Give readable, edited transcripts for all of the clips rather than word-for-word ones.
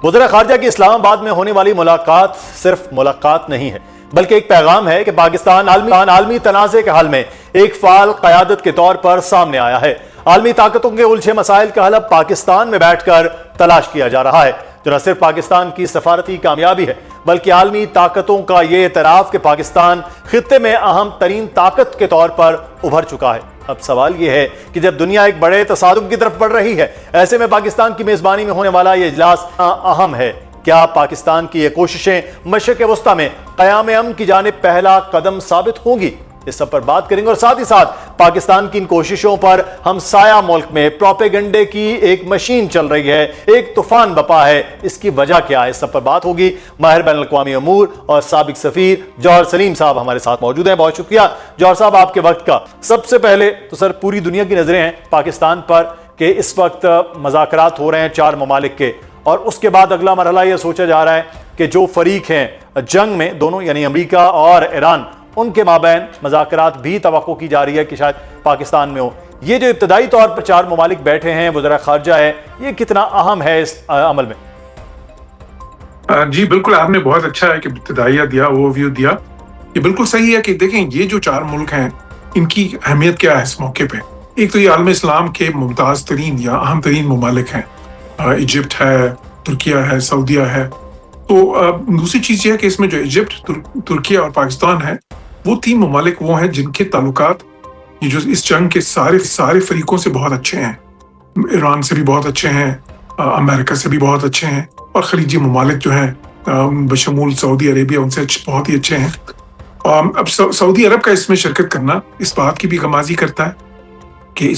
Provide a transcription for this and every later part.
وزیر خارجہ کی اسلام آباد میں ہونے والی ملاقات صرف ملاقات نہیں ہے بلکہ ایک پیغام ہے کہ پاکستان عالمی تنازع کے حل میں ایک فعال قیادت کے طور پر سامنے آیا ہے۔ عالمی طاقتوں کے الجھے مسائل کا حل اب پاکستان میں بیٹھ کر تلاش کیا جا رہا ہے، جو نہ صرف پاکستان کی سفارتی کامیابی ہے بلکہ عالمی طاقتوں کا یہ اعتراف کہ پاکستان خطے میں اہم ترین طاقت کے طور پر ابھر چکا ہے۔ اب سوال یہ ہے کہ جب دنیا ایک بڑے تصادم کی طرف بڑھ رہی ہے، ایسے میں پاکستان کی میزبانی میں ہونے والا یہ اجلاس اہم ہے۔ کیا پاکستان کی یہ کوششیں مشرق وسطیٰ میں قیام امن کی جانب پہلا قدم ثابت ہوں گی؟ اس سب پر بات کریں گے، اور ساتھ ہی ساتھ پاکستان کی ان کوششوں پر ہمسایہ ملک میں پروپیگنڈے کی ایک مشین چل رہی ہے، ایک طوفان بپا ہے، اس کی وجہ کیا ہے؟ اس سب پر بات ہوگی۔ ماہر بین الاقوامی امور اور سابق سفیر جوہر سلیم صاحب ہمارے ساتھ موجود ہیں۔ بہت شکریہ جوہر صاحب آپ کے وقت کا۔ سب سے پہلے تو سر، پوری دنیا کی نظریں ہیں پاکستان پر کہ اس وقت مذاکرات ہو رہے ہیں 4 ممالک کے، اور اس کے بعد اگلا مرحلہ یہ سوچا جا رہا ہے کہ جو فریق ہیں جنگ میں دونوں، یعنی امریکہ اور ایران، ان کے مابین مذاکرات بھی توقع کی جا رہی ہے کہ شاید پاکستان میں ہو۔ یہ جو ابتدائی طور پر 4 ممالک بیٹھے ہیں، وزراء خارجہ ہے، یہ کتنا اہم ہے اس عمل میں؟ جی بالکل، آپ نے بہت اچھا ہے کہ ابتدائیہ دیا، اوور ویو دیا۔ یہ بالکل صحیح ہے کہ دیکھیں یہ جو 4 ملک ہیں ان کی اہمیت کیا ہے اس موقع پہ۔ ایک تو یہ عالم اسلام کے ممتاز ترین یا اہم ترین ممالک ہیں، ایجپٹ ہے، ترکیہ ہے، سعودیہ ہے۔ تو دوسری چیز یہ ہے کہ اس میں جو ایجپٹ، ترکیہ اور پاکستان ہے، وہ 3 ممالک وہ ہیں جن کے تعلقات یہ جو اس جنگ کے سارے فریقوں سے بہت اچھے ہیں۔ ایران سے بھی بہت اچھے ہیں، امریکہ سے بھی بہت اچھے ہیں، اور خلیجی ممالک جو ہیں بشمول سعودی عربیہ ان سے بہت ہی اچھے ہیں۔ اب سعودی عرب کا اس میں شرکت کرنا اس بات کی بھی غمازی کرتا ہے کہ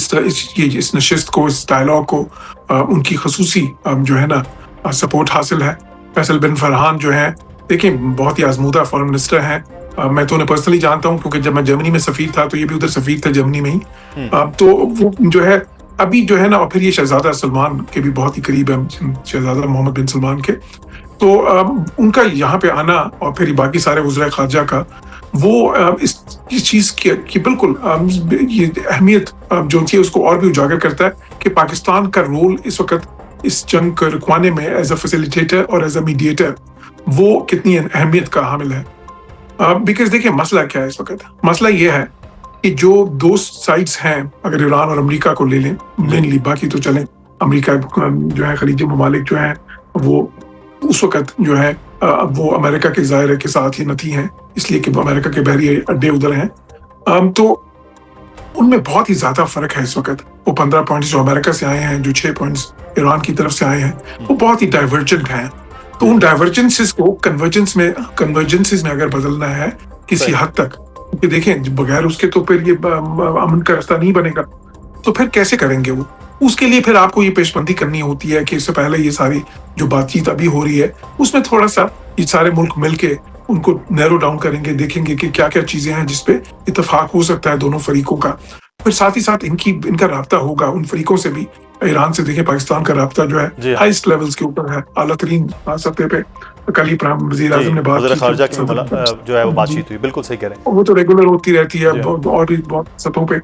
اس نشست کو، اس ڈائلاگ کو ان کی خصوصی جو ہے نا سپورٹ حاصل ہے۔ فیصل بن فرحان جو ہیں، دیکھیں بہت ہی آزمودہ فارن منسٹر ہیں، میں تو انہیں پرسنلی جانتا ہوں کیونکہ جب میں جرمنی میں سفیر تھا تو یہ بھی ادھر سفیر تھا جرمنی میں ہی۔ تو وہ جو ہے ابھی جو ہے نا، اور پھر یہ شہزادہ سلمان کے بھی بہت ہی قریب ہیں، شہزادہ محمد بن سلمان کے، تو ان کا یہاں پہ آنا اور پھر باقی سارے وزراء خارجہ کا، وہ اس چیز کی بالکل یہ اہمیت جو تھی اس کو اور بھی اجاگر کرتا ہے کہ پاکستان کا رول اس وقت اس جنگ کو رکوانے میں ایز اے فیسیلیٹیٹر اور ایز اے میڈیٹر وہ کتنی اہمیت کا حامل ہے۔ بیکاز دیکھیں مسئلہ کیا ہے اس وقت؟ مسئلہ یہ ہے کہ جو 2 سائڈس ہیں، اگر ایران اور امریکہ کو لے لیں مینلی، باقی تو چلیں امریکہ جو ہے خلیجی ممالک جو ہیں وہ اس وقت جو ہے وہ امریکہ کے ظاہرے کے ساتھ ہی نتھی ہیں، اس لیے کہ امریکہ کے بحری اڈے ادھر ہیں۔ تو ان میں بہت ہی زیادہ فرق ہے اس وقت۔ وہ 15 پوائنٹس جو امریکہ سے آئے ہیں، جو 6 پوائنٹس ایران کی طرف سے آئے ہیں، وہ بہت ہی ڈائیورجنٹ ہیں۔ تو ان ڈائیورجنسز کو کنورجنسز میں اگر بدلنا ہے کسی حد تک، کہ دیکھیں بغیر اس کے تو پھر یہ امن کا راستہ نہیں بنے گا، تو پھر کیسے کریں گے وہ؟ اس کے لیے پھر آپ کو یہ پیش بندی کرنی ہوتی ہے کہ اس سے پہلے یہ ساری جو بات چیت ابھی ہو رہی ہے اس میں تھوڑا سا یہ سارے ملک مل کے ان کو نیرو ڈاؤن کریں گے، دیکھیں گے کہ کیا کیا چیزیں ہیں جس پہ اتفاق ہو سکتا ہے دونوں فریقوں کا۔ پھر ساتھ ہی ساتھ ان کا رابطہ ہوگا ان فریقوں سے بھی۔ ایران سے دیکھیں پاکستان کا رابطہ جو ہے ہائیسٹ لیولز کے اوپر ہے، اعلیٰ ترین سطح پہ۔ کل ہی وزیر اعظم نے بات کی، خارجہ کی جو ہے وہ بات چیت ہوئی، بالکل صحیح کہہ رہے ہیں، وہ تو ریگولر ہوتی رہتی ہے اور بھی بہت سطحوں پہ۔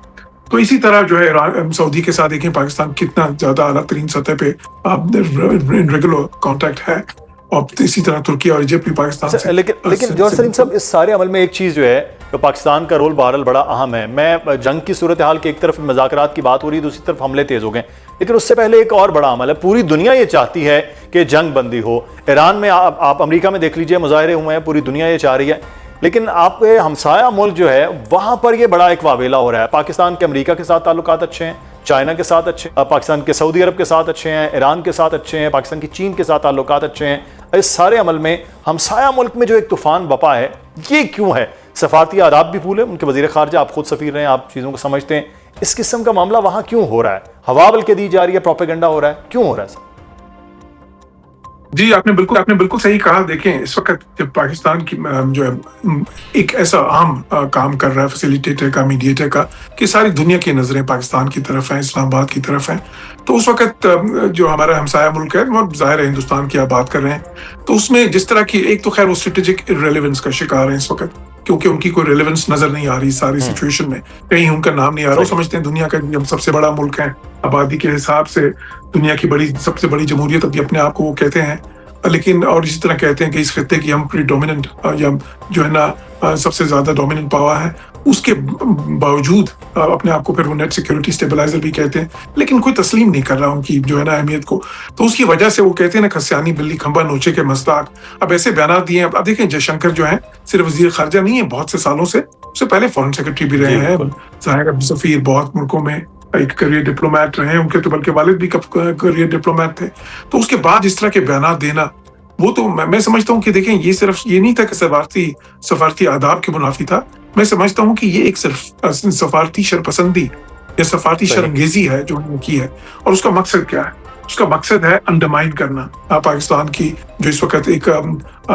تو اسی طرح جو ہے سعودی کے ساتھ دیکھیں پاکستان کتنا زیادہ اعلیٰ ترین سطح پہ ریگولر کانٹیکٹ ہے، اور اسی طرح ترکیہ اور ایجپٹ بھی پاکستان سے۔ لیکن جوہر سلیم صاحب، اس سارے عمل میں ایک چیز جو ہے کہ پاکستان کا رول بہرحال بڑا اہم ہے۔ میں جنگ کی صورتحال کی ایک طرف مذاکرات کی بات ہو رہی ہے، دوسری طرف حملے تیز ہو گئے، لیکن اس سے پہلے ایک اور بڑا عمل ہے۔ پوری دنیا یہ چاہتی ہے کہ جنگ بندی ہو۔ ایران میں آپ امریکہ میں دیکھ لیجئے مظاہرے ہوئے ہیں، پوری دنیا یہ چاہ رہی ہے، لیکن آپ کے ہمسایہ ملک جو ہے وہاں پر یہ بڑا ایک واویلا ہو رہا ہے۔ پاکستان کے امریکہ کے ساتھ تعلقات اچھے ہیں، چائنا کے ساتھ اچھے ہیں، پاکستان کے سعودی عرب کے ساتھ اچھے ہیں، ایران کے ساتھ اچھے ہیں، پاکستان کی چین کے ساتھ تعلقات اچھے ہیں۔ اس سارے عمل میں ہمسایہ ملک میں جو ایک طوفان بپا ہے، یہ کیوں ہے؟ سفارتی آداب بھی پھولے، ان کے وزیر خارجہ، آپ خود سفیر رہے ہیں، آپ چیزوں کو سمجھتے ہیں، اس قسم کا معاملہ وہاں کیوں ہو رہا ہے؟ ہوا بلکہ دی جا رہی ہے، پروپیگنڈا ہو رہا ہے، کیوں ہو رہا ہے؟ جی آپ نے بالکل صحیح کہا۔ دیکھیں اس وقت جب پاکستان کی جو ہے ایک ایسا عام کام کر رہا ہے فیسیلیٹیٹر کا، میڈیٹر کا، کہ ساری دنیا کی نظریں پاکستان کی طرف ہیں، اسلام آباد کی طرف ہیں، تو اس وقت جو ہمارا ہمسایہ ملک ہے وہ ظاہر ہے ہندوستان کی آپ بات کر رہے ہیں، تو اس میں جس طرح کی ایک تو خیر وہ اسٹریٹجک ریلیونس کا شکار ہیں اس وقت، کیونکہ ان کی کوئی ریلیونس نظر نہیں آ رہی ساری سچویشن میں، کہیں ان کا نام نہیں آ رہا۔ وہ سمجھتے ہیں دنیا کا ہم سب سے بڑا ملک ہے، آبادی کے حساب سے دنیا کی سب سے بڑی جمہوریت ابھی اپنے آپ کو وہ کہتے ہیں، لیکن اور اسی طرح کہتے ہیں کہ اس خطے کی ہم ڈومیننٹ یا جو ہے نا سب سے زیادہ ڈومیننٹ پاور ہے. اس کے باوجود اپنے آپ کو پھر وہ نیٹ سیکورٹی اسٹیبلائزر بھی کہتے ہیں, لیکن کوئی تسلیم نہیں کر رہا ان کی جو ہے نا اہمیت کو. تو اس کی وجہ سے وہ کہتے ہیں نا کھسیانی بلی کھمبا نوچے کے مزداق. اب ایسے بیانات دیے ہیں. اب دیکھیں جے شنکر جو ہیں صرف وزیر خارجہ نہیں ہے, بہت سے سالوں سے, اس سے پہلے فورن سیکرٹری بھی رہے ہیں, ظاہر سفیر بہت ملکوں میں, ایک کریئر ڈپلومیٹ رہے ہیں ان کے, تو بلکہ والد بھی کریئر ڈپلومیٹ تھے. تو اس کے بعد اس طرح کے بیانات دینا, وہ تو میں سمجھتا ہوں کہ دیکھیں یہ صرف یہ نہیں تھا کہ سفارتی آداب کے منافی تھا. میں سمجھتا ہوں کہ یہ ایک صرف سفارتی شرپسندی یا سفارتی شرانگیزی ہے جو انہوں نے کی ہے. اور اس کا مقصد کیا ہے؟ اس کا مقصد ہے انڈرمائن کرنا پاکستان کی جو اس وقت ایک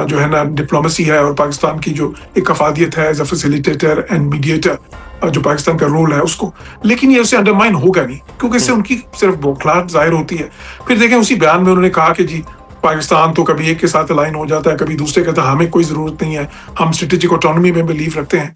جو ہے نا ڈپلومیسی ہے, اور پاکستان کی جو ایک افادیت ہے as a facilitator and mediator جو پاکستان کا رول ہے اس کو. لیکن یہ اسے انڈرمائن ہوگا نہیں, کیونکہ اس سے ان کی صرف بوکھلاہٹ ظاہر ہوتی ہے. پھر دیکھیں اسی بیان میں انہوں نے کہا کہ جی پاکستان تو کبھی ایک کے ساتھ الائن ہو جاتا ہے, کبھی دوسرے کا, ہمیں کوئی ضرورت نہیں ہے, ہم اسٹریٹجک آٹونومی میں بلیو رکھتے ہیں.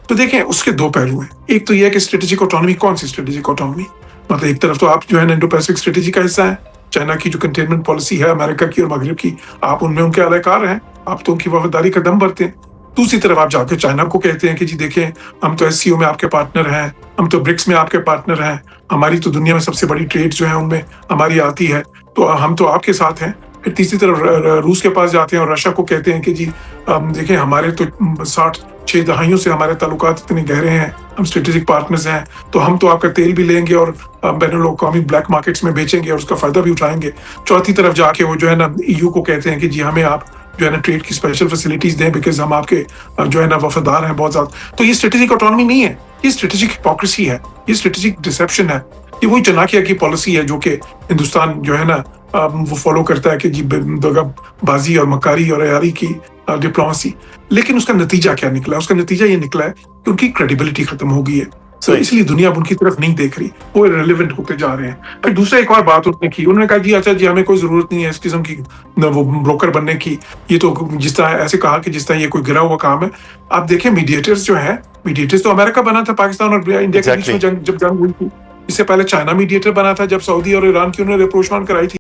تو دیکھیں اس کے دو پہلو ہیں. ایک تو یہ ہے کہ اسٹریٹجک آٹونومی, کون سی اسٹریٹجک آٹونومی؟ مطلب ایک طرف تو آپ جو ہے نا انڈو پیسفک اسٹریٹجی کا حصہ ہیں, چائنا کی جو کنٹینمنٹ پالیسی ہے امریکہ کی اور مغرب کی, آپ ان میں ان کے اہلکار ہیں, آپ تو ان کی وفاداری کا دم بھرتے ہیں. دوسری طرف آپ جا کے چائنا کو کہتے ہیں کہ جی دیکھیں ہم تو ایس سی او میں آپ کے پارٹنر ہیں, ہم تو برکس میں آپ کے پارٹنر ہیں, ہماری تو دنیا میں سب سے بڑی ٹریڈ جو ہے ان میں ہماری آتی ہے, تو ہم تو آپ کے ساتھ ہیں. پھر تیسری طرف روس کے پاس جاتے ہیں اور رشیا کو کہتے ہیں کہ جی دیکھیں ہمارے تو 6 دہائیوں سے ہمارے تعلقات اتنے گہرے ہیں, ہم اسٹریٹجک پارٹنرز ہیں, تو ہم تو آپ کا تیل بھی لیں گے اور بین الاقوامی بلیک مارکیٹس میں بیچیں گے اور اس کا فائدہ بھی اٹھائیں گے. چوتھی طرف جا کے وہ جو ہے نا EU کو کہتے ہیں کہ جی ہمیں آپ جو ہے نا ٹریڈ کی اسپیشل فیسلٹیز دیں بیکاز ہم آپ کے جو ہے نا وفادار ہیں بہت زیادہ. تو یہ اسٹریٹجک آٹونومی نہیں ہے, یہ اسٹریٹجک ہپوکریسی ہے, یہ اسٹریٹجک ڈسیپشن ہے. یہ وہی چناکیہ کی پالیسی ہے جو کہ ہندوستان جو ہے نا وہ فالو کرتا ہے کہ جی دغا بازی اور مکاری اور عیاری کی ڈپلومیسی. لیکن اس کا نتیجہ کیا نکلا؟ اس کا نتیجہ یہ نکلا ہے کہ ان کی کریڈیبلٹی ختم ہو گئی ہے, تو اس لیے دنیا اب ان کی طرف نہیں دیکھ رہی, وہ ریلیونٹ ہوتے جا رہے ہیں. پھر دوسرا ایک اور بات انہوں نے کی, انہوں نے کہا جی اچھا جی ہمیں کوئی ضرورت نہیں ہے اس قسم کی وہ بروکر بننے کی, یہ تو جس طرح ایسے کہا کہ جس طرح یہ کوئی گرا ہوا کام ہے. آپ دیکھیں میڈیٹرز جو ہیں, میڈیٹرز تو امریکہ بنا تھا پاکستان اور انڈیا کے بیچ میں جب جنگ ہوئی تھی. اس سے پہلے چائنا میڈیٹر بنا تھا جب سعودی اور ایران کی انہوں نے اپروچ کرائی تھی.